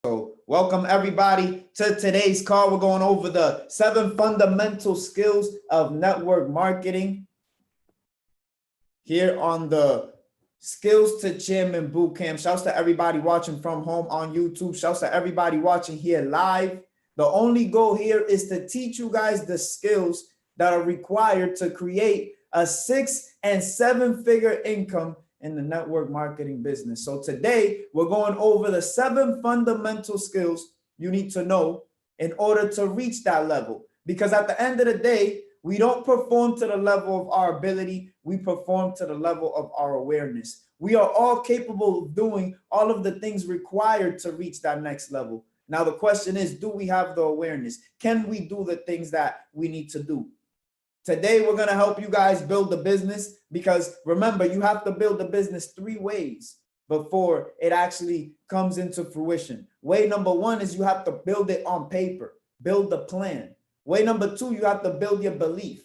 So, welcome everybody to today's call. We're going over the 7 fundamental skills of network marketing here on the Skills to Chairman Bootcamp. Shouts to everybody watching from home on YouTube. Shouts to everybody watching here live. The only goal here is to teach you guys the skills that are required to create a 6 and 7 figure income in the network marketing business. So today we're going over the 7 fundamental skills you need to know in order to reach that level. Because at the end of the day, we don't perform to the level of our ability. We perform to the level of our awareness. We are all capable of doing all of the things required to reach that next level. Now, the question is, do we have the awareness? Can we do the things that we need to do? Today, we're going to help you guys build the business because remember, you have to build the business 3 ways before it actually comes into fruition. Way number 1 is you have to build it on paper, build the plan. Way number 2, you have to build your belief.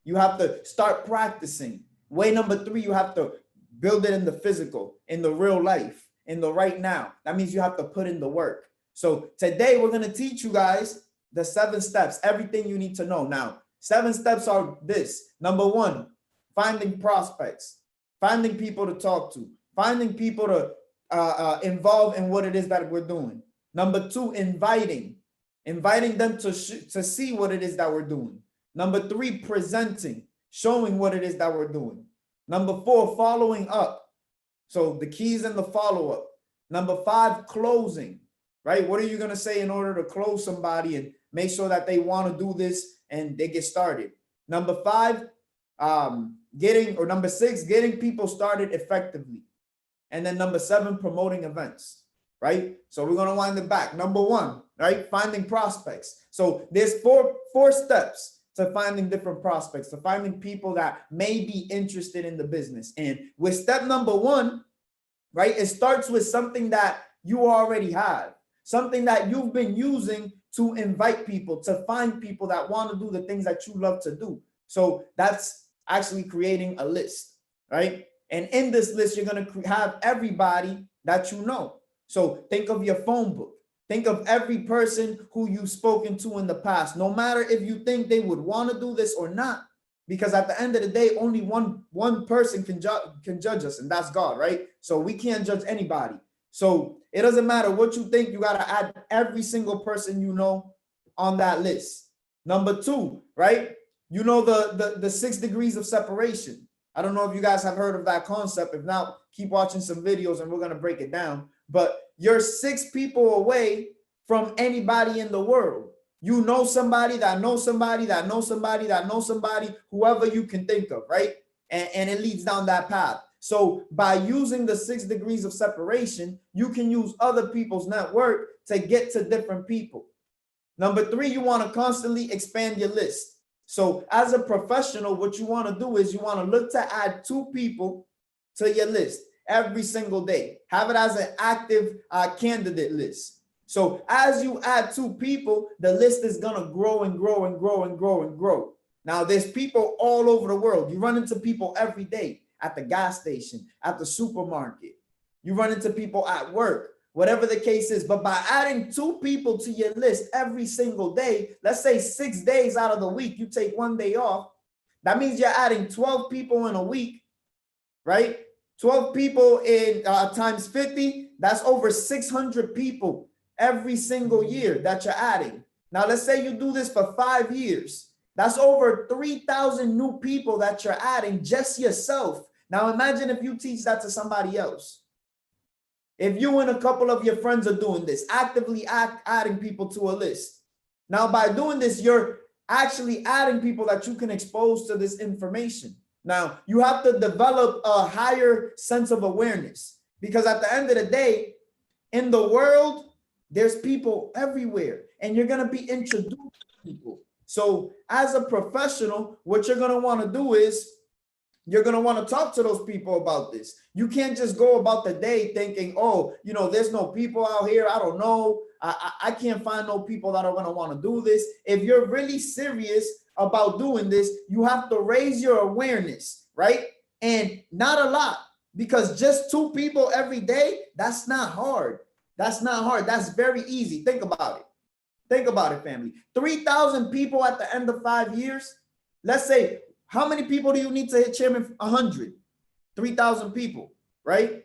You have to start practicing. Way number 3, you have to build it in the physical, in the real life, in the right now. That means you have to put in the work. So today, we're going to teach you guys the 7 steps, everything you need to know. Now, 7 steps are this. Number 1, finding prospects, finding people to talk to, finding people to involve in what it is that we're doing. Number 2, inviting them to see what it is that we're doing. Number 3, presenting, showing what it is that we're doing. Number 4, following up. So the keys in the follow-up. Number 5, closing, right? What are you going to say in order to close somebody and make sure that they want to do this and they get started? Number 5, number 6, getting people started effectively. And then number 7, promoting events, right? So we're going to wind it back. Number 1, right? Finding prospects. So there's four steps to finding different prospects, to finding people that may be interested in the business. And with step number 1, right, it starts with something that you already have, something that you've been using to invite people, to find people that want to do the things that you love to do. So that's actually creating a list, right? And in this list, you're going to have everybody that you know. So think of your phone book. Think of every person who you've spoken to in the past, no matter if you think they would want to do this or not, because at the end of the day, only one person can judge us, and that's God, right? So we can't judge anybody. So it doesn't matter what you think, you got to add every single person you know on that list. Number 2, right? You know the 6 degrees of separation. I don't know if you guys have heard of that concept. If not, keep watching some videos and we're going to break it down. But you're 6 people away from anybody in the world. You know somebody that knows somebody that knows somebody that knows somebody, whoever you can think of, right? And it leads down that path. So by using the 6 degrees of separation, you can use other people's network to get to different people. Number 3, you want to constantly expand your list. So as a professional, what you want to do is you want to look to add 2 people to your list every single day. Have it as an active candidate list. So as you add 2 people, the list is going to grow and grow and grow and grow and grow. Now, there's people all over the world. You run into people every day. At the gas station, at the supermarket, you run into people at work, whatever the case is. But by adding 2 people to your list every single day, let's say 6 days out of the week, you take 1 day off. That means you're adding 12 people in a week, right? 12 people in times 50, that's over 600 people every single year that you're adding. Now, let's say you do this for 5 years. That's over 3,000 new people that you're adding just yourself. Now, imagine if you teach that to somebody else. If you and a couple of your friends are doing this, actively adding people to a list. Now, by doing this, you're actually adding people that you can expose to this information. Now, you have to develop a higher sense of awareness because at the end of the day, in the world, there's people everywhere and you're going to be introduced to people. So as a professional, what you're going to want to do is you're going to want to talk to those people about this. You can't just go about the day thinking, oh, there's no people out here. I don't know. I can't find no people that are going to want to do this. If you're really serious about doing this, you have to raise your awareness, right? And not a lot, because just 2 people every day, that's not hard. That's not hard. That's very easy. Think about it. Think about it, family. 3,000 people at the end of 5 years. Let's say, how many people do you need to hit chairman? 100. 3,000 people, right?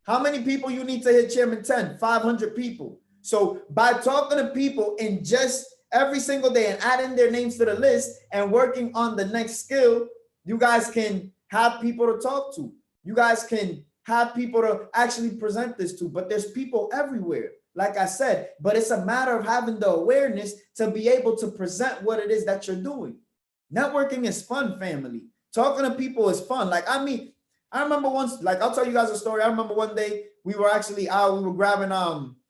How many people you need to hit chairman 10? 500 people. So by talking to people in just every single day and adding their names to the list and working on the next skill, you guys can have people to talk to. You guys can have people to actually present this to, but there's people everywhere, like I said, but it's a matter of having the awareness to be able to present what it is that you're doing. Networking is fun, family. Talking to people is fun. Like, I mean, I remember once, like, I'll tell you guys a story. I remember one day we were actually out, we were grabbing,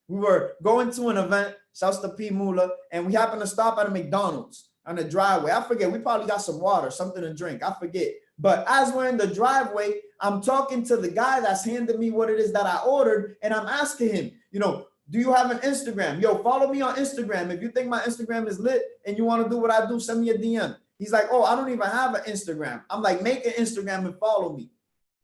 we were going to an event, shouts to P Mula, and we happened to stop at a McDonald's on the driveway. I forget, we probably got some water, something to drink, I forget. But as we're in the driveway, I'm talking to the guy that's handing me what it is that I ordered, and I'm asking him, you know, do you have an Instagram? Yo, follow me on Instagram. If you think my Instagram is lit and you want to do what I do, send me a DM. He's like, oh, I don't even have an Instagram. I'm like, make an Instagram and follow me.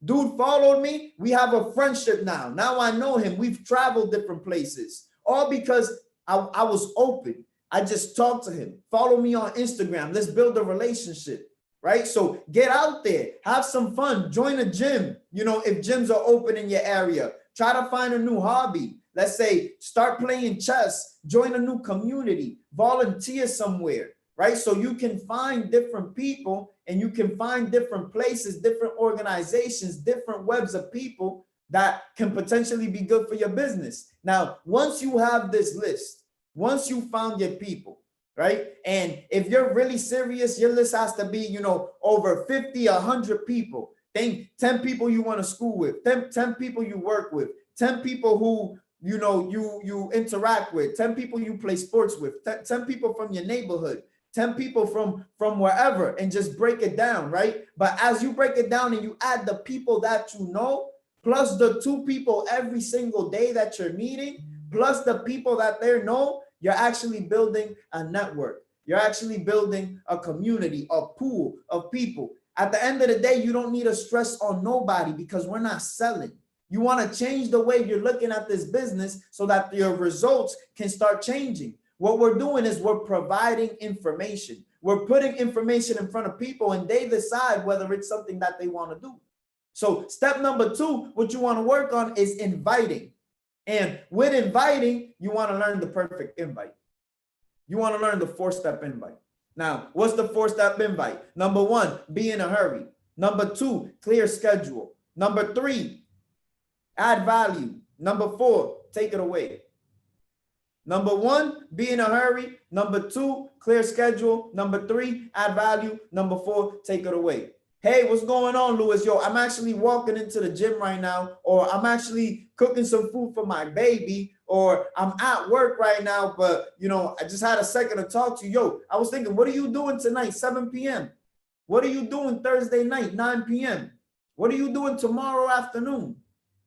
Dude followed me. We have a friendship now. Now I know him. We've traveled different places. All because I was open. I just talked to him. Follow me on Instagram. Let's build a relationship, right? So get out there. Have some fun. Join a gym. You know, if gyms are open in your area, try to find a new hobby. Let's say start playing chess. Join a new community. Volunteer somewhere, right? So you can find different people and you can find different places, different organizations, different webs of people that can potentially be good for your business. Now, once you have this list, once you found your people, right? And if you're really serious, your list has to be, you know, over 50, 100 people. Think 10 people you want to school with, 10 people you work with, 10 people who, you know, you interact with, 10 people you play sports with, 10 people from your neighborhood, 10 people from wherever, and just break it down, right? But as you break it down and you add the people that you know, plus the 2 people every single day that you're meeting, plus the people that they know, you're actually building a network. You're actually building a community, a pool of people. At the end of the day, you don't need to stress on nobody because we're not selling. You want to change the way you're looking at this business so that your results can start changing. What we're doing is we're providing information. We're putting information in front of people and they decide whether it's something that they want to do. So step number 2, what you want to work on is inviting. And with inviting, you want to learn the perfect invite. You want to learn the 4-step invite. Now, what's the 4-step invite? Number 1, be in a hurry. Number 2, clear schedule. Number 3, add value. Number 4, take it away. Number 1, be in a hurry. Number 2, clear schedule. Number 3, add value. Number 4, take it away. Hey, what's going on, Louis? Yo, I'm actually walking into the gym right now, or I'm actually cooking some food for my baby, or I'm at work right now, but, you know, I just had a second to talk to you. Yo, I was thinking, what are you doing tonight, 7 p.m.? What are you doing Thursday night, 9 p.m.? What are you doing tomorrow afternoon?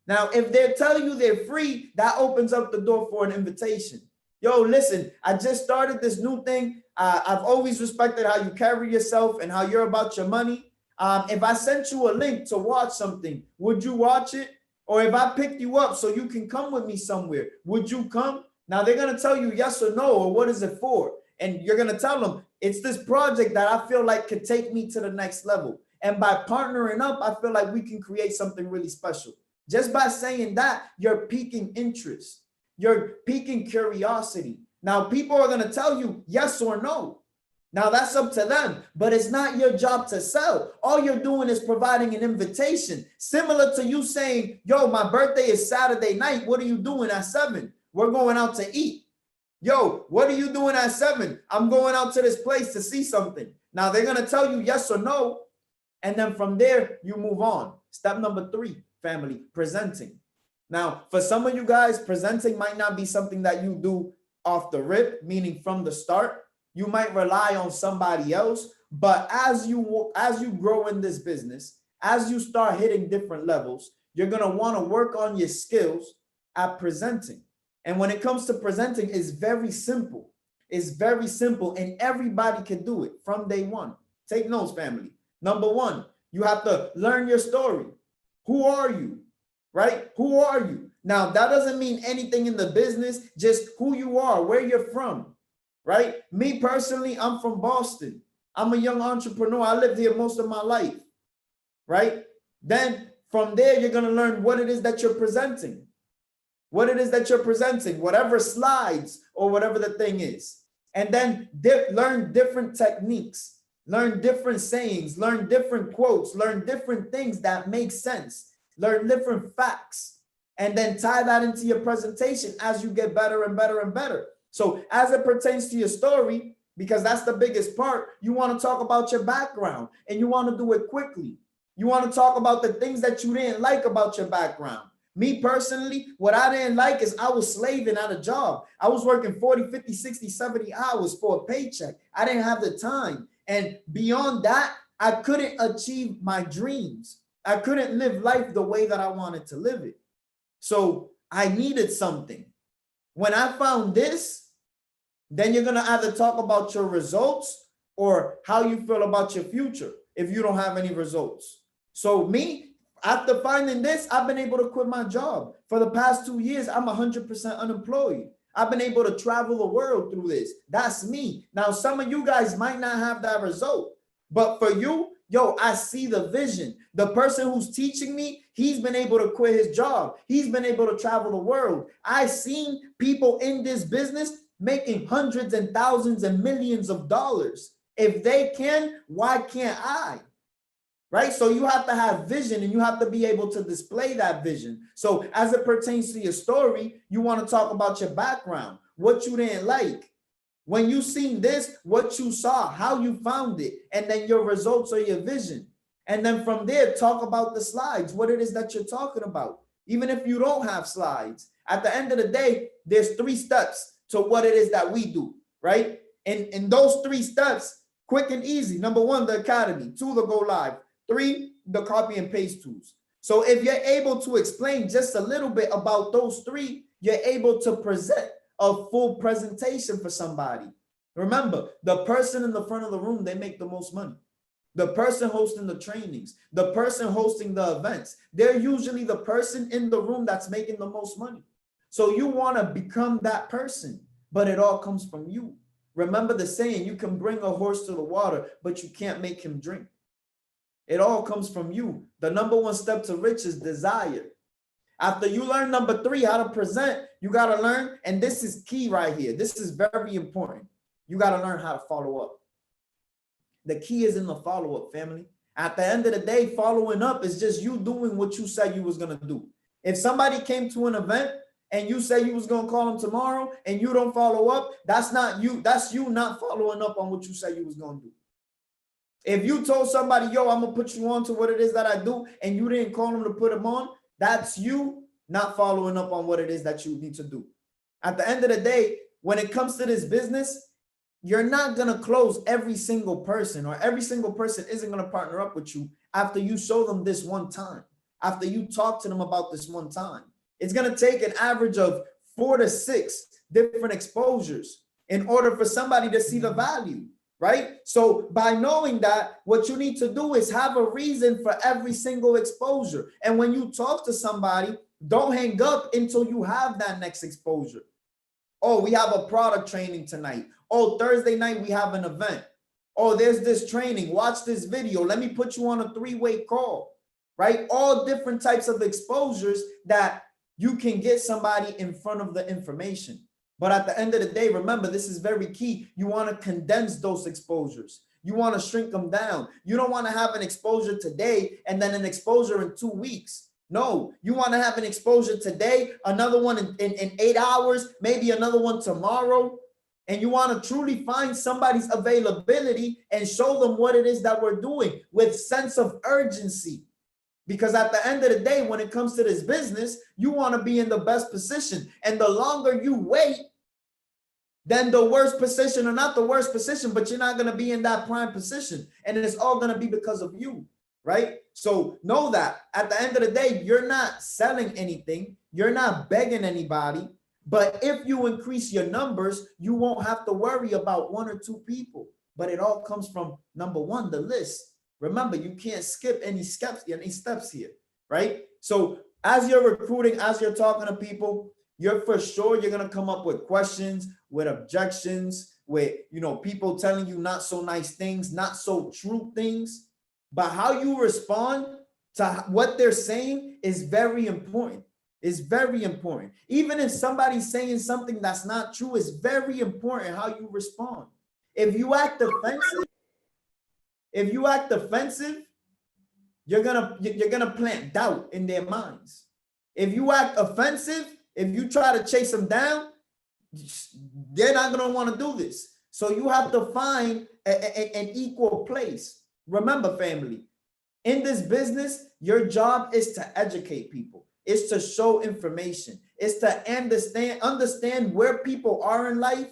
Now, if they're telling you they're free, that opens up the door for an invitation. Yo, listen, I just started this new thing. I've always respected how you carry yourself and how you're about your money. If I sent you a link to watch something, would you watch it? Or if I picked you up so you can come with me somewhere, would you come? Now they're going to tell you yes or no, or what is it for? And you're going to tell them it's this project that I feel like could take me to the next level. And by partnering up, I feel like we can create something really special. Just by saying that, you're piquing interest. You're piquing curiosity. Now people are going to tell you yes or no. Now that's up to them, but it's not your job to sell. All you're doing is providing an invitation, similar to you saying, yo, my birthday is Saturday night. What are you doing at 7? We're going out to eat. Yo, what are you doing at 7? I'm going out to this place to see something. Now they're going to tell you yes or no. And then from there, you move on. Step number 3, family, presenting. Now, for some of you guys, presenting might not be something that you do off the rip, meaning from the start. You might rely on somebody else, but as you grow in this business, as you start hitting different levels, you're going to want to work on your skills at presenting. And when it comes to presenting, it's very simple. It's very simple, and everybody can do it from day one. Take notes, family. Number 1, you have to learn your story. Who are you? Right? Who are you? Now, that doesn't mean anything in the business, just who you are, where you're from, right? Me personally, I'm from Boston. I'm a young entrepreneur. I lived here most of my life, right? Then from there, you're going to learn what it is that you're presenting, whatever slides or whatever the thing is. And then learn different techniques, learn different sayings, learn different quotes, learn different things that make sense, learn different facts, and then tie that into your presentation as you get better and better and better. So as it pertains to your story, because that's the biggest part, you want to talk about your background and you want to do it quickly. You want to talk about the things that you didn't like about your background. Me personally, what I didn't like is I was slaving at a job. I was working 40, 50, 60, 70 hours for a paycheck. I didn't have the time. And beyond that, I couldn't achieve my dreams. I couldn't live life the way that I wanted to live it. So I needed something. When I found this, then you're going to either talk about your results or how you feel about your future if you don't have any results. So me, after finding this, I've been able to quit my job. For the past 2 years, I'm 100% unemployed. I've been able to travel the world through this. That's me. Now, some of you guys might not have that result, but for you, yo, I see the vision. The person who's teaching me, he's been able to quit his job. He's been able to travel the world. I've seen people in this business making hundreds and thousands and millions of dollars. If they can, why can't I? Right? So you have to have vision and you have to be able to display that vision. So as it pertains to your story, you want to talk about your background, what you didn't like. When you seen this, what you saw, how you found it, and then your results or your vision. And then from there, talk about the slides, what it is that you're talking about. Even if you don't have slides, at the end of the day, there's 3 steps to what it is that we do, right? And in those 3 steps, quick and easy. Number 1, the academy. 2, the go live. 3, the copy and paste tools. So if you're able to explain just a little bit about those 3, you're able to present a full presentation for somebody. Remember, the person in the front of the room, they make the most money. The person hosting the trainings, the person hosting the events, they're usually the person in the room that's making the most money. So you want to become that person, but it all comes from you. Remember the saying, you can bring a horse to the water, but you can't make him drink. It all comes from you. The number 1 step to riches is desire. After you learn number 3, how to present, you got to learn, and this is key right here. This is very important. You got to learn how to follow up. The key is in the follow-up, family. At the end of the day, following up is just you doing what you said you was going to do. If somebody came to an event and you say you was going to call them tomorrow and you don't follow up, that's not you. That's you not following up on what you said you was going to do. If you told somebody, yo, I'm going to put you on to what it is that I do, and you didn't call them to put them on, that's you not following up on what it is that you need to do. At the end of the day, when it comes to this business, you're not going to close every single person, or every single person isn't going to partner up with you after you show them this one time, after you talk to them about this one time. It's going to take an average of 4 to 6 different exposures in order for somebody to see the value. Right? So by knowing that, what you need to do is have a reason for every single exposure. And when you talk to somebody, don't hang up until you have that next exposure. Oh, we have a product training tonight. Oh, Thursday night, we have an event. Oh, there's this training. Watch this video. Let me put you on a 3-way call, right? All different types of exposures that you can get somebody in front of the information. But at the end of the day, remember, this is very key. You want to condense those exposures. You want to shrink them down. You don't want to have an exposure today and then an exposure in 2 weeks. No, you want to have an exposure today, another one in 8 hours, maybe another one tomorrow. And you want to truly find somebody's availability and show them what it is that we're doing with sense of urgency. Because at the end of the day, when it comes to this business, you want to be in the best position. And the longer you wait, then the worst position, or not the worst position, but you're not going to be in that prime position. And it's all going to be because of you, right? So know that at the end of the day, you're not selling anything. You're not begging anybody. But if you increase your numbers, you won't have to worry about 1 or 2 people. But it all comes from number 1, the list. Remember, you can't skip any steps here, right? So As you're recruiting, as you're talking to people, you're for sure you're gonna come up with questions, with objections, with people telling you not so nice things, not so true things. But how you respond to what they're saying is very important. It's very important. Even if somebody's saying something that's not true, it's very important how you respond. If you act offensive, you're gonna plant doubt in their minds. If you act offensive, if you try to chase them down, they're not gonna want to do this. So you have to find an equal place. Remember, family, in this business, your job is to educate people. It's to show information. It's to understand where people are in life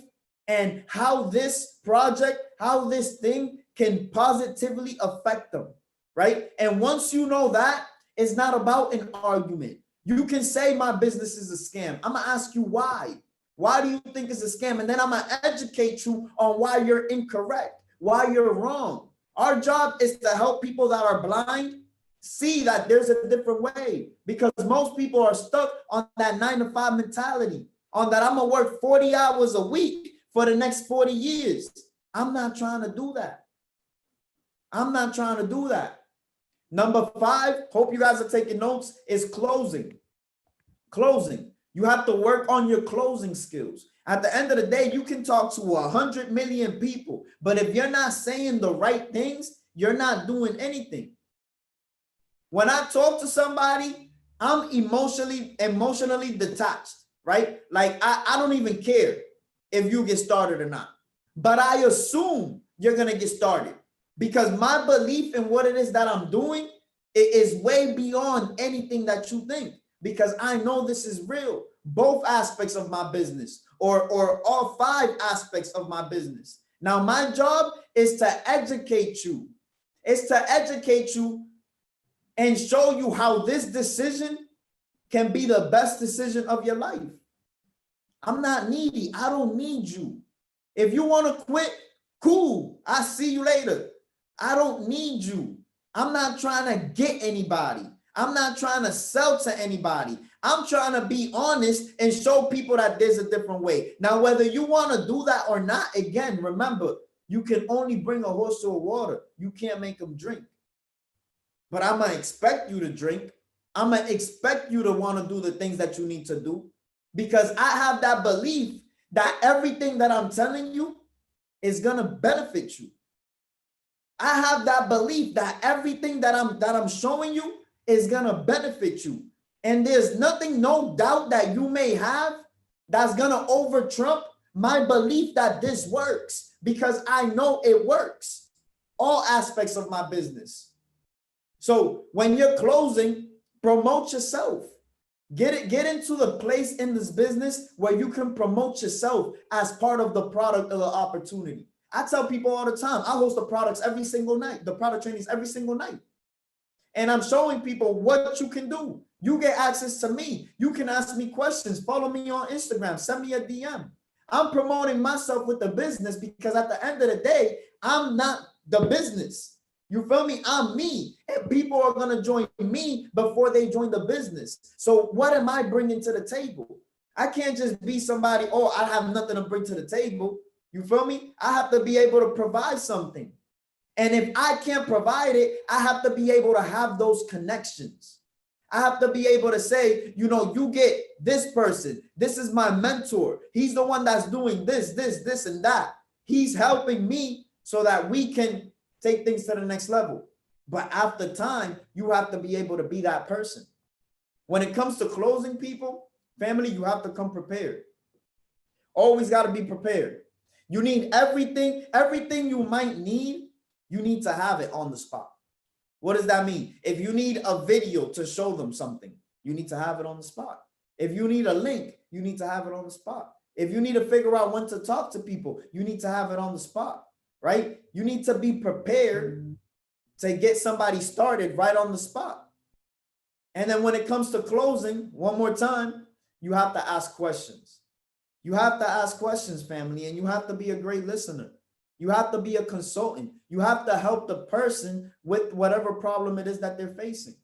and how this project, how this thing can positively affect them, right? And once you know that, it's not about an argument. You can say my business is a scam. I'm gonna ask you why. Why do you think it's a scam? And then I'm gonna educate you on why you're incorrect, why you're wrong. Our job is to help people that are blind see that there's a different way, because most people are stuck on that 9-to-5 mentality, on that I'm gonna work 40 hours a week for the next 40 years. I'm not trying to do that. I'm not trying to do that. Number 5, hope you guys are taking notes, is closing. Closing. You have to work on your closing skills. At the end of the day, you can talk to 100 million people, but if you're not saying the right things, you're not doing anything. When I talk to somebody, I'm emotionally detached, right? Like I don't even care if you get started or not, but I assume you're gonna get started, because my belief in what it is that I'm doing, it is way beyond anything that you think, because I know this is real. Both aspects of my business, or all 5 aspects of my business. Now, my job is to educate you. It's to educate you and show you how this decision can be the best decision of your life. I'm not needy. I don't need you. If you want to quit, cool. I'll see you later. I don't need you. I'm not trying to get anybody. I'm not trying to sell to anybody. I'm trying to be honest and show people that there's a different way. Now, whether you want to do that or not, again, remember, you can only bring a horse to a water. You can't make him drink. But I'm going to expect you to drink. I'm going to expect you to want to do the things that you need to do, because I have that belief that everything that I'm telling you is going to benefit you. I have that belief that everything that I'm showing you is going to benefit you. And there's nothing, no doubt that you may have that's going to over trump my belief that this works, because I know it works. All aspects of my business. So when you're closing, promote yourself. Get into the place in this business where you can promote yourself as part of the product of the opportunity. I tell people all the time, I host the products every single night, the product trainings every single night. And I'm showing people what you can do. You get access to me. You can ask me questions. Follow me on Instagram. Send me a DM. I'm promoting myself with the business, because at the end of the day, I'm not the business. You feel me? I'm me. And people are going to join me before they join the business. So what am I bringing to the table? I can't just be somebody, oh, I have nothing to bring to the table. You feel me? I have to be able to provide something. And if I can't provide it, I have to be able to have those connections. I have to be able to say, you get this person. This is my mentor. He's the one that's doing this, and that. He's helping me so that we can take things to the next level. But after time, you have to be able to be that person. When it comes to closing people, family, you have to come prepared. Always got to be prepared. You need everything you might need. You need to have it on the spot. What does that mean? If you need a video to show them something, you need to have it on the spot. If you need a link, you need to have it on the spot. If you need to figure out when to talk to people, you need to have it on the spot, right? You need to be prepared to get somebody started right on the spot. And then when it comes to closing, one more time, you have to ask questions. You have to ask questions, family, and you have to be a great listener. You have to be a consultant. You have to help the person with whatever problem it is that they're facing.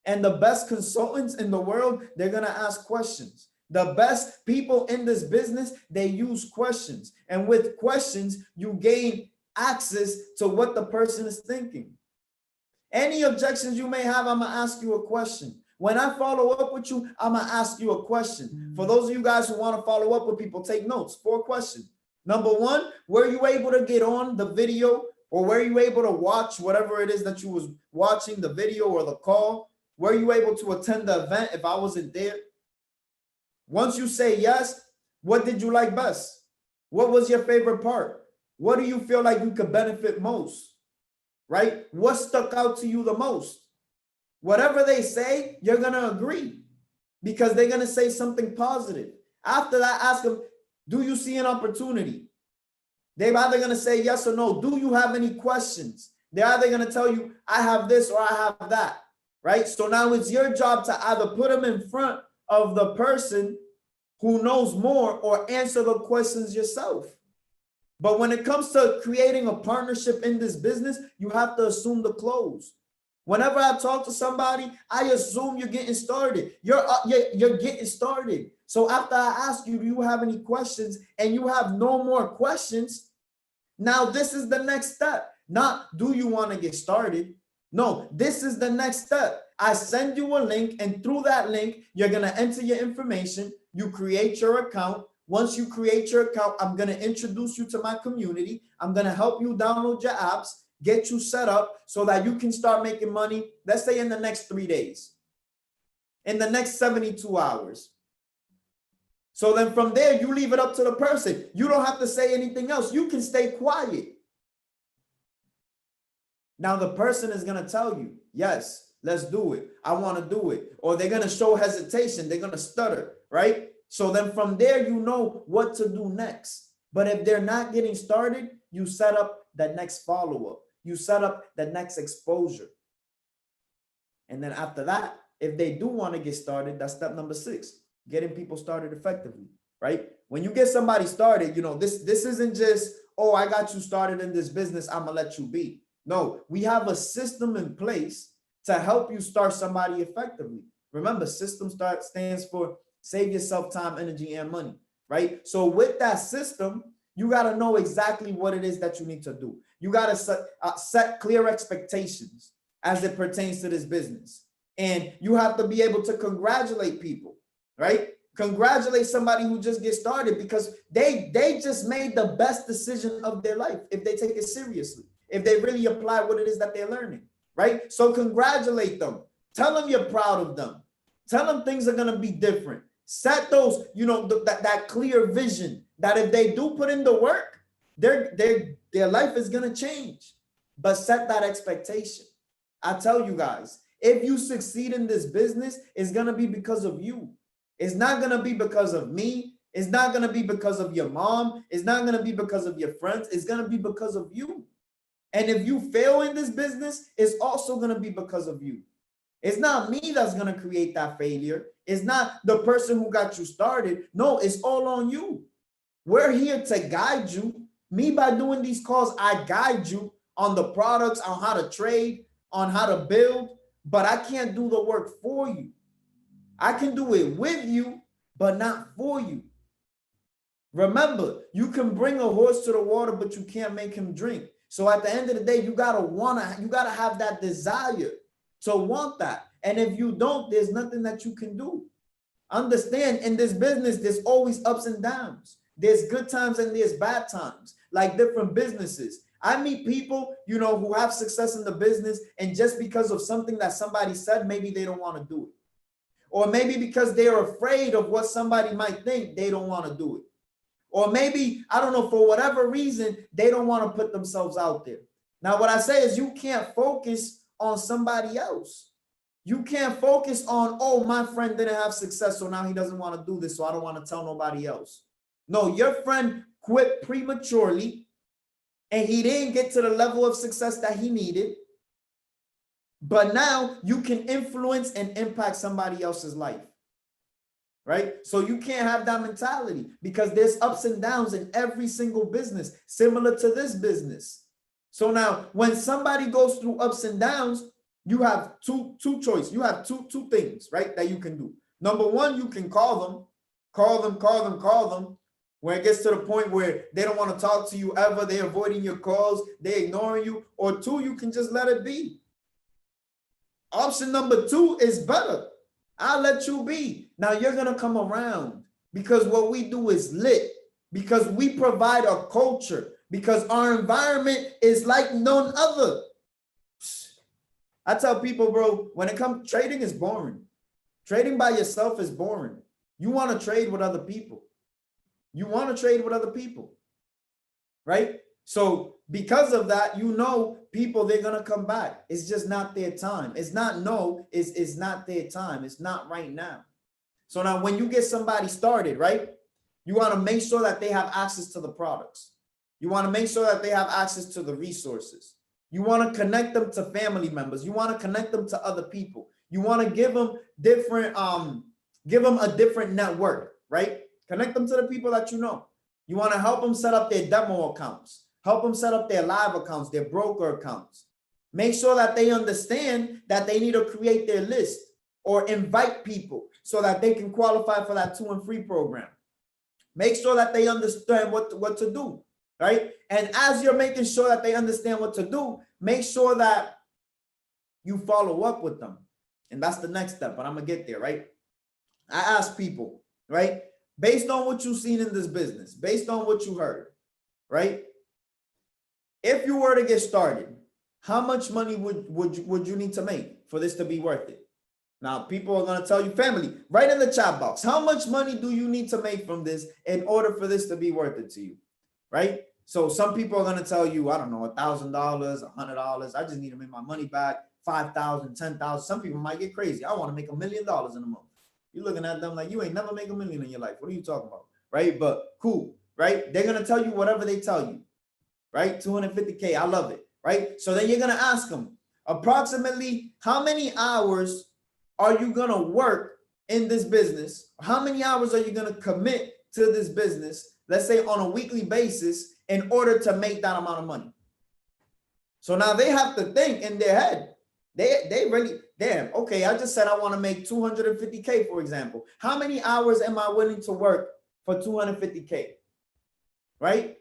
And the best consultants in the world, they're going to ask questions. The best people in this business, they use questions. And with questions, you gain access to what the person is thinking. Any objections you may have, I'm going to ask you a question. When I follow up with you, I'm going to ask you a question. For those of you guys who want to follow up with people, take notes. 4 questions. Number 1, were you able to get on the video, or were you able to watch whatever it is that you was watching, the video or the call? Were you able to attend the event if I wasn't there? Once you say yes, what did you like best? What was your favorite part? What do you feel like you could benefit most? Right? What stuck out to you the most? Whatever they say, you're going to agree because they're going to say something positive. After that, ask them, do you see an opportunity? They're either going to say yes or no. Do you have any questions? They're either going to tell you, I have this or I have that. Right? So now it's your job to either put them in front of the person who knows more or answer the questions yourself. But when it comes to creating a partnership in this business, you have to assume the close. Whenever I talk to somebody, I assume you're getting started. You're getting started. So after I ask you, do you have any questions? And you have no more questions. Now this is the next step. Not, do you want to get started? No, this is the next step. I send you a link, and through that link, you're going to enter your information. You create your account. Once you create your account, I'm going to introduce you to my community. I'm going to help you download your apps, get you set up so that you can start making money, let's say in the next 3 days, in the next 72 hours. So then from there, you leave it up to the person. You don't have to say anything else. You can stay quiet. Now the person is going to tell you, yes, let's do it. I want to do it. Or they're going to show hesitation. They're going to stutter, right? So then from there, you know what to do next. But if they're not getting started, you set up that next follow-up. You set up the next exposure. And then after that, if they do want to get started, that's step number 6, getting people started effectively, right? When you get somebody started, you know, this isn't just, oh, I got you started in this business, I'm going to let you be. No, we have a system in place to help you start somebody effectively. Remember, system stands for save yourself time, energy, and money, right? So with that system, you got to know exactly what it is that you need to do. You got to set clear expectations as it pertains to this business. And you have to be able to congratulate people, right? Congratulate somebody who just gets started because they just made the best decision of their life if they take it seriously, if they really apply what it is that they're learning, right? So congratulate them. Tell them you're proud of them. Tell them things are going to be different. Set those, you know, that clear vision that if they do put in the work, their life is going to change. But set that expectation. I tell you guys, if you succeed in this business, it's going to be because of you. It's not going to be because of me. It's not going to be because of your mom. It's not going to be because of your friends. It's going to be because of you. And if you fail in this business, it's also going to be because of you. It's not me that's going to create that failure. It's not the person who got you started. No, it's all on you. We're here to guide you. Me, by doing these calls, I guide you on the products, on how to trade, on how to build, but I can't do the work for you. I can do it with you, but not for you. Remember, you can bring a horse to the water, but you can't make him drink. So at the end of the day, you gotta have that desire to want that. And if you don't, there's nothing that you can do. Understand, in this business, there's always ups and downs. There's good times and there's bad times, like different businesses. I meet people, you know, who have success in the business, and just because of something that somebody said, maybe they don't want to do it. Or maybe because they're afraid of what somebody might think, they don't want to do it. Or maybe, I don't know, for whatever reason, they don't want to put themselves out there. Now, what I say is you can't focus on somebody else. You can't focus on, oh, my friend didn't have success, so now he doesn't want to do this, so I don't want to tell nobody else. No, your friend quit prematurely, and he didn't get to the level of success that he needed. But now you can influence and impact somebody else's life. Right? So you can't have that mentality because there's ups and downs in every single business, similar to this business. So now when somebody goes through ups and downs, you have two choices. You have two things, right, that you can do. Number one, you can call them. When it gets to the point where they don't want to talk to you ever, they're avoiding your calls, they're ignoring you. Or two, you can just let it be. Option number two is better. I'll let you be. Now you're going to come around because what we do is lit, because we provide a culture, because our environment is like none other. I tell people, bro, when it comes, trading is boring. Trading by yourself is boring. You want to trade with other people. You want to trade with other people, right? So because of that, you know, people, they're going to come back. It's just not their time. It's not it's not their time. It's not right now. So now when you get somebody started, right, you want to make sure that they have access to the products. You want to make sure that they have access to the resources. You want to connect them to family members. You want to connect them to other people. You want to give them a different network, right? Connect them to the people that you know. You want to help them set up their demo accounts, help them set up their live accounts, their broker accounts. Make sure that they understand that they need to create their list or invite people so that they can qualify for that 2 and free program. Make sure that they understand what to do, right? And as you're making sure that they understand what to do, make sure that you follow up with them. And that's the next step, but I'm going to get there, right? I ask people, right? Based on what you've seen in this business, based on what you heard, right? If you were to get started, how much money would you need to make for this to be worth it? Now, people are going to tell you, family, right in the chat box, how much money do you need to make from this in order for this to be worth it to you, right? So some people are going to tell you, I don't know, $1,000, $100. I just need to make my money back, 5,000, 10,000. Some people might get crazy. I want to make $1 million in a month. You're looking at them like, you ain't never make $1 million in your life. What are you talking about? Right? But cool, right? They're going to tell you whatever they tell you, right? 250K. I love it, right? So then you're going to ask them approximately how many hours are you going to work in this business? How many hours are you going to commit to this business, let's say on a weekly basis, in order to make that amount of money? So now they have to think in their head. They really, damn, okay, I just said I want to make 250K, for example. How many hours am I willing to work for 250K? Right?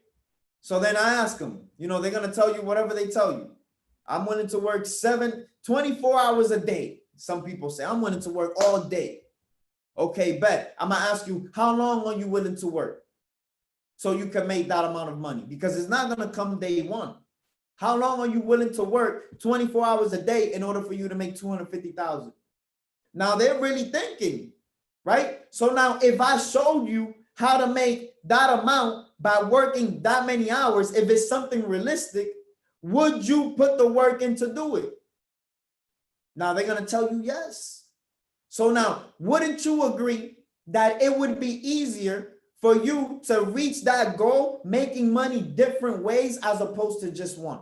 So then I ask them, you know, they're going to tell you whatever they tell you. I'm willing to work 24 hours a day. Some people say, I'm willing to work all day. Okay, bet. I'm going to ask you, how long are you willing to work so you can make that amount of money? Because it's not going to come day one. How long are you willing to work 24 hours a day in order for you to make 250,000? Now they're really thinking, right? So now if I showed you how to make that amount by working that many hours, if it's something realistic, would you put the work in to do it? Now they're going to tell you yes. So now, wouldn't you agree that it would be easier for you to reach that goal, making money different ways as opposed to just one?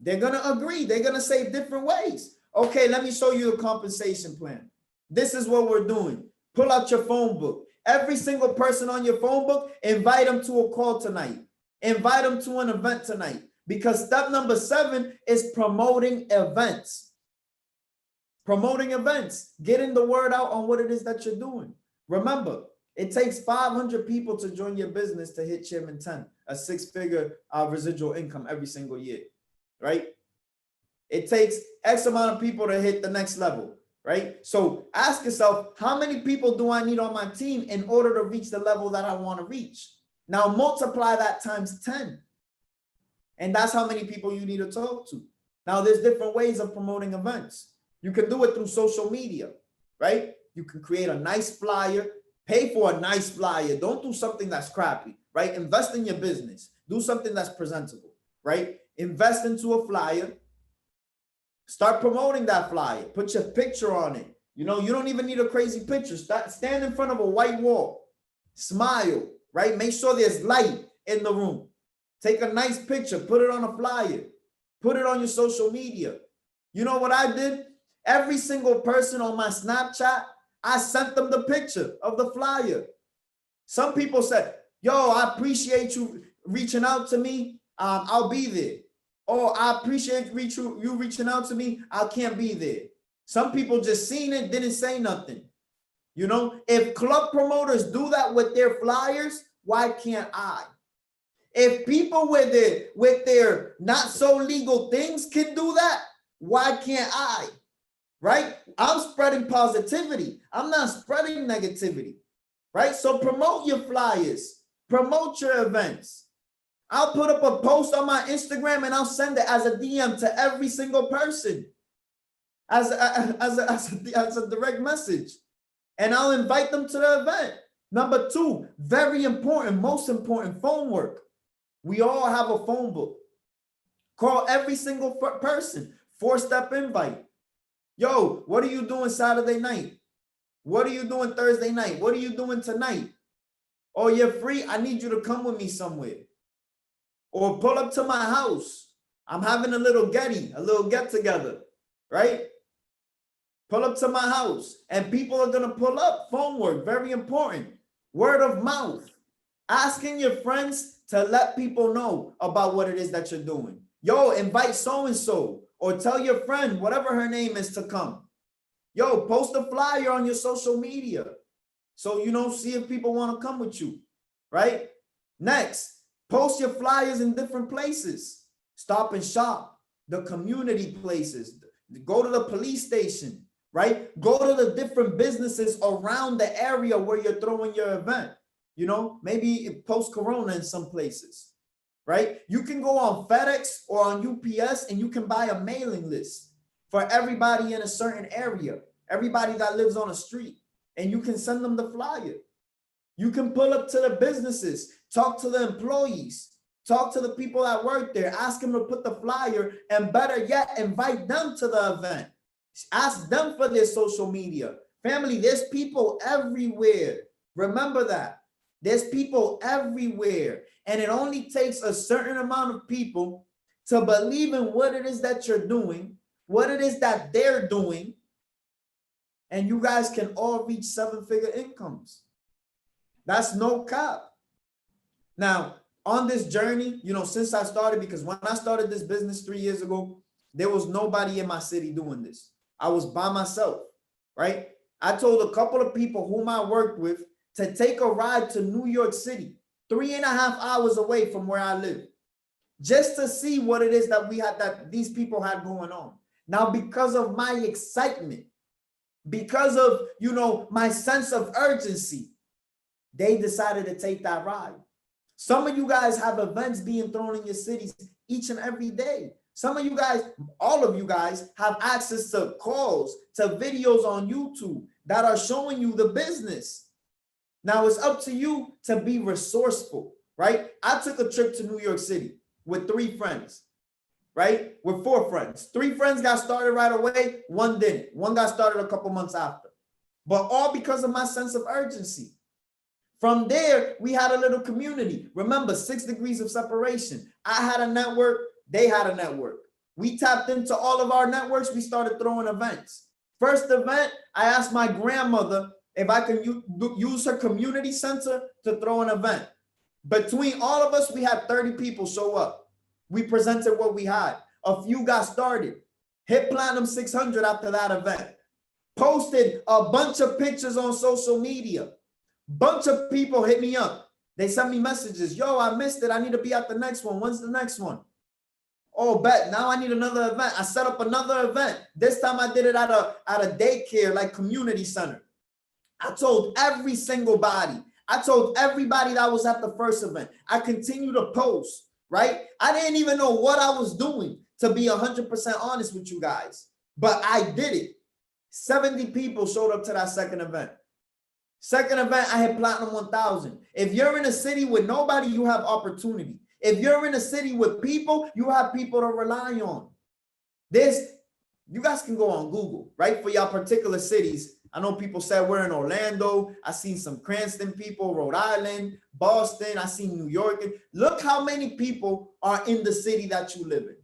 They're going to agree. They're going to say different ways. Okay, let me show you a compensation plan. This is what we're doing. Pull out your phone book. Every single person on your phone book, invite them to a call tonight. Invite them to an event tonight. Because step number 7 is promoting events. Promoting events. Getting the word out on what it is that you're doing. Remember, it takes 500 people to join your business to hit Chairman 10, a 6-figure residual income every single year, right? It takes X amount of people to hit the next level, right? So ask yourself, how many people do I need on my team in order to reach the level that I want to reach? Now multiply that times 10. And that's how many people you need to talk to. Now there's different ways of promoting events. You can do it through social media, right? You can create a nice flyer, pay for a nice flyer. Don't do something that's crappy, right? Invest in your business. Do something that's presentable, right? Invest into a flyer. Start promoting that flyer. Put your picture on it. You know, you don't even need a crazy picture. Stand in front of a white wall. Smile, right? Make sure there's light in the room. Take a nice picture. Put it on a flyer. Put it on your social media. You know what I did? Every single person on my Snapchat, I sent them the picture of the flyer. Some people said, yo, I appreciate you reaching out to me. I'll be there. Oh, I appreciate you reaching out to me. I can't be there. Some people just seen it, didn't say nothing. You know, if club promoters do that with their flyers, why can't I? If people with their not so legal things can do that, why can't I? Right? I'm spreading positivity. I'm not spreading negativity. Right? So promote your flyers, promote your events. I'll put up a post on my Instagram and I'll send it as a DM to every single person as a direct message. And I'll invite them to the event. Number two, very important, most important, phone work. We all have a phone book. Call every single person, 4-step invite. Yo, what are you doing Saturday night? What are you doing Thursday night? What are you doing tonight? Oh, you're free? I need you to come with me somewhere. Or pull up to my house. I'm having a little get together, right? Pull up to my house and people are going to pull up. Phone work, very important. Word of mouth. Asking your friends to let people know about what it is that you're doing. Yo, invite so-and-so or tell your friend, whatever her name is, to come. Yo, post a flyer on your social media. So, you know, see if people want to come with you, right? Next, post your flyers in different places. Stop and Shop, the community places. Go to the police station, right? Go to the different businesses around the area where you're throwing your event. You know, maybe post Corona in some places, right? You can go on FedEx or on UPS and you can buy a mailing list for everybody in a certain area, everybody that lives on a street, and you can send them the flyer. You can pull up to the businesses, talk to the employees, talk to the people that work there, ask them to put the flyer, and better yet, invite them to the event. Ask them for their social media. Family, there's people everywhere. Remember that. There's people everywhere. And it only takes a certain amount of people to believe in what it is that you're doing, what it is that they're doing, and you guys can all reach 7-figure incomes. That's no cap. Now, on this journey, you know, since I started, because when I started this business 3 years ago, there was nobody in my city doing this. I was by myself, right? I told a couple of people whom I worked with to take a ride to New York City, 3.5 hours away from where I live, just to see what it is that these people had going on. Now, because of my excitement, because of, you know, my sense of urgency, they decided to take that ride. Some of you guys have events being thrown in your cities each and every day. Some of you guys, all of you guys, have access to calls, to videos on YouTube that are showing you the business. Now it's up to you to be resourceful, right? I took a trip to New York City with 3 friends, right? With 4 friends. 3 friends got started right away. 1 didn't. 1 got started a couple months after. But all because of my sense of urgency. From there, we had a little community. Remember, 6 degrees of separation. I had a network. They had a network. We tapped into all of our networks. We started throwing events. First event, I asked my grandmother if I can use her community center to throw an event. Between all of us, we had 30 people show up. We presented what we had. A few got started. Hit Platinum 600 after that event. Posted a bunch of pictures on social media. Bunch of people hit me up. They sent me messages. Yo, I missed it. I need to be at the next one. When's the next one? Oh, bet. Now I need another event. I set up another event. This time I did it at a daycare, like community center. I told every single body. I told everybody that was at the first event. I continue to post, right? I didn't even know what I was doing, to be 100% honest with you guys. But I did it. 70 people showed up to that second event. Second event, I hit Platinum 1000. If you're in a city with nobody, you have opportunity. If you're in a city with people, you have people to rely on. You guys can go on Google, right? For your particular cities. I know people said we're in Orlando. I seen some Cranston people, Rhode Island, Boston. I seen New York. Look how many people are in the city that you live in.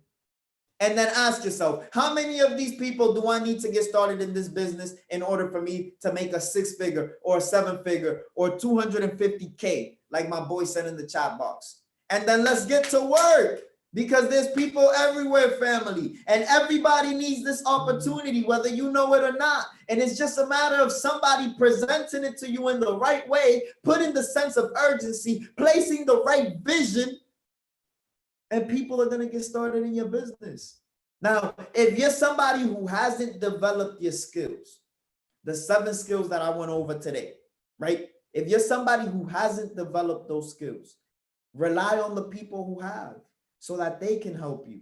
And then ask yourself, how many of these people do I need to get started in this business in order for me to make a 6-figure or a 7-figure or 250K, like my boy said in the chat box? And then let's get to work, Because there's people everywhere, family, and everybody needs this opportunity, whether you know it or not. And it's just a matter of somebody presenting it to you in the right way, putting the sense of urgency, placing the right vision, and people are going to get started in your business. Now, if you're somebody who hasn't developed your skills, the 7 skills that I went over today, right? If you're somebody who hasn't developed those skills, rely on the people who have so that they can help you,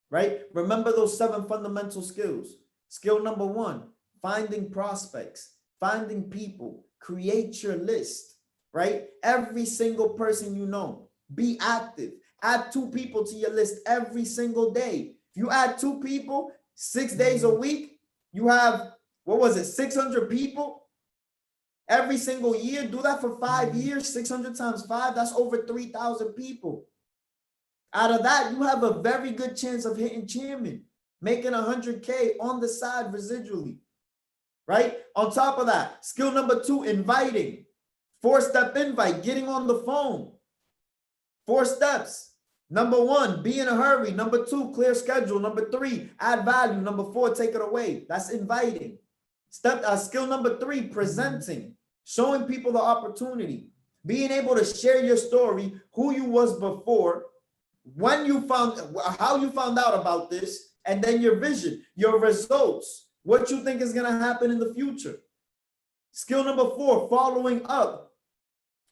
right? Remember those 7 fundamental skills. Skill number 1, finding prospects, finding people, create your list, right? Every single person you know, be active. Add 2 people to your list every single day. If you add 2 people, 6 days a week, you have, 600 people every single year. Do that for 5 years, 600 times 5, that's over 3,000 people. Out of that, you have a very good chance of hitting chairman, making 100K on the side residually, right? On top of that, skill number 2, inviting. 4-step invite, getting on the phone. 4 steps. Number 1, be in a hurry. Number 2, clear schedule. Number 3, add value. Number 4, take it away. That's inviting. Skill number 3, presenting, showing people the opportunity, being able to share your story, who you was before, when you found, how you found out about this, and then your vision, your results, what you think is going to happen in the future. Skill number 4, following up,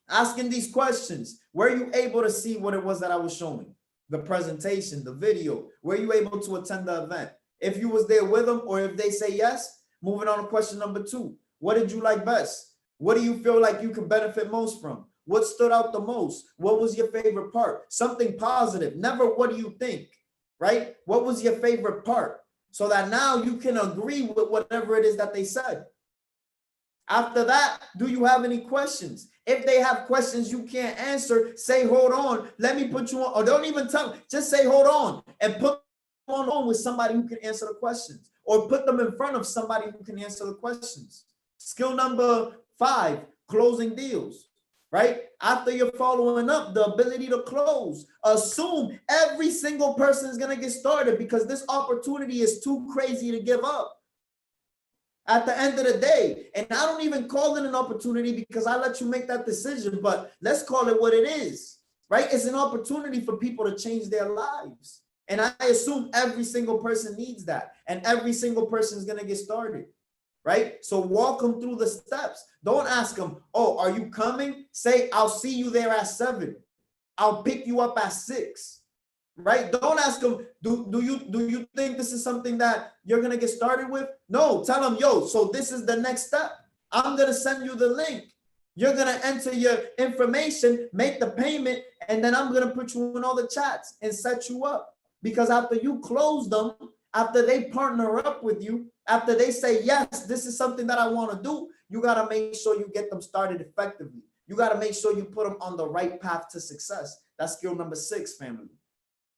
asking these questions. Were you able to see what it was that I was showing? The presentation, the video. Were you able to attend the event? If you was there with them, or if they say yes, moving on to question number 2. What did you like best? What do you feel like you could benefit most from? What stood out the most? What was your favorite part? Something positive. Never what do you think, right? What was your favorite part? So that now you can agree with whatever it is that they said. After that, do you have any questions? If they have questions you can't answer, say, hold on, let me put you on, or don't even tell them, just say, hold on, and put them on with somebody who can answer the questions, or put them in front of somebody who can answer the questions. Skill number 5, closing deals, right? After you're following up, the ability to close. Assume every single person is going to get started because this opportunity is too crazy to give up. At the end of the day, and I don't even call it an opportunity because I let you make that decision, but let's call it what it is, right? It's an opportunity for people to change their lives. And I assume every single person needs that, and every single person is going to get started, right? So walk them through the steps. Don't ask them, oh, are you coming? Say, I'll see you there at 7. I'll pick you up at 6. Right? Don't ask them, do you think this is something that you're going to get started with? No, tell them, yo, so this is the next step. I'm going to send you the link. You're going to enter your information, make the payment, and then I'm going to put you in all the chats and set you up. Because after you close them, after they partner up with you, after they say, yes, this is something that I want to do, you got to make sure you get them started effectively. You got to make sure you put them on the right path to success. That's skill number 6, family.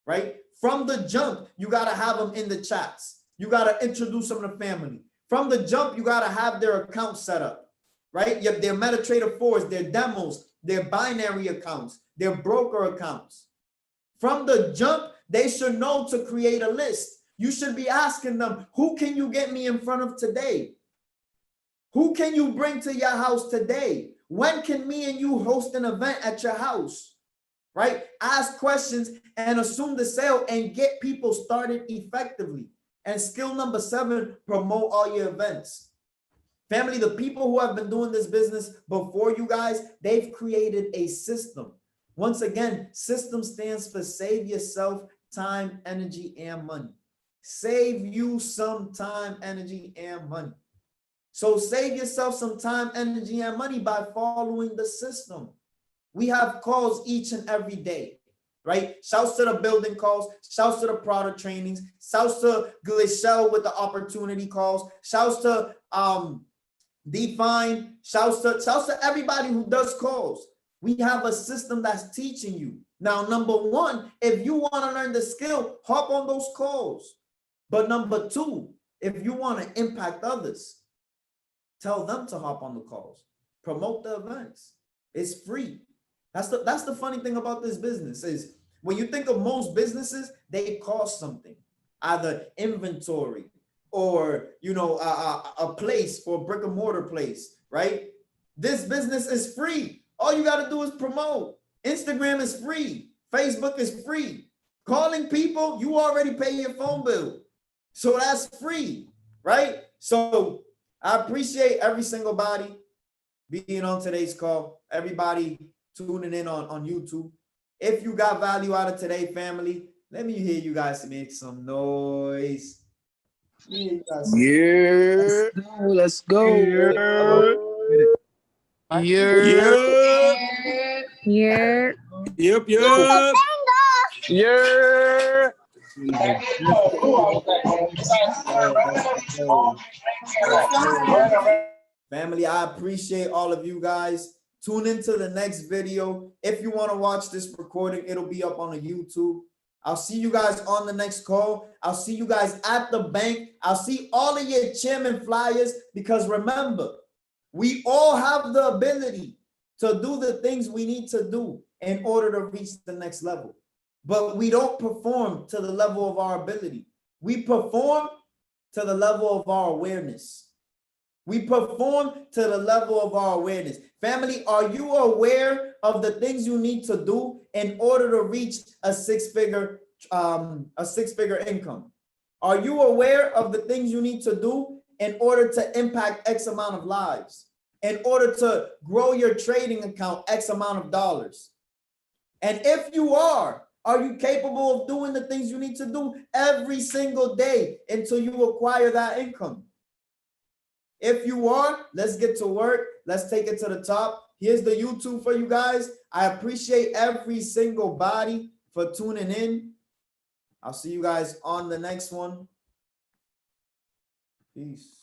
Right? From the jump, you got to have them in the chats. You got to introduce them to family. From the jump, you got to have their account set up, right? Their MetaTrader 4s, their demos, their binary accounts, their broker accounts. From the jump, they should know to create a list. You should be asking them, who can you get me in front of today? Who can you bring to your house today? When can me and you host an event at your house? Right? Ask questions and assume the sale and get people started effectively. And skill number 7, promote all your events. Family, the people who have been doing this business before you guys, they've created a system. Once again, system stands for save yourself time, energy, and money. Save you some time, energy, and money. So save yourself some time, energy, and money by following the system. We have calls each and every day, right? Shouts to the building calls, shouts to the product trainings, shouts to Glishell with the opportunity calls, shouts to Define, shouts to everybody who does calls. We have a system that's teaching you. Now, number 1, if you want to learn the skill, hop on those calls. But number 2, if you want to impact others, tell them to hop on the calls, promote the events. It's free. That's the funny thing about this business is When you think of most businesses, they cost something, either inventory or, you know, a place for a brick and mortar place, right? This business is free. All you got to do is promote. Instagram is free. Facebook is free. Calling people, you already pay your phone bill. So that's free, right? So I appreciate every single body being on today's call, everybody tuning in on YouTube. If you got value out of today, family, let me hear you guys make some noise. Yeah. Let's go. Yeah. Yep. Yeah. Family, I appreciate all of you guys. Tune into the next video. If you want to watch this recording, it'll be up on the YouTube. I'll see you guys on the next call. I'll see you guys at the bank. I'll see all of your chairman flyers, because remember, we all have the ability to do the things we need to do in order to reach the next level. But we don't perform to the level of our ability. We perform to the level of our awareness. We perform to the level of our awareness. Family, are you aware of the things you need to do in order to reach a six-figure income? Are you aware of the things you need to do in order to impact X amount of lives? In order to grow your trading account X amount of dollars? And if you are you capable of doing the things you need to do every single day until you acquire that income? If you are, let's get to work. Let's take it to the top. Here's the YouTube for you guys. I appreciate every single body for tuning in. I'll see you guys on the next one. Peace.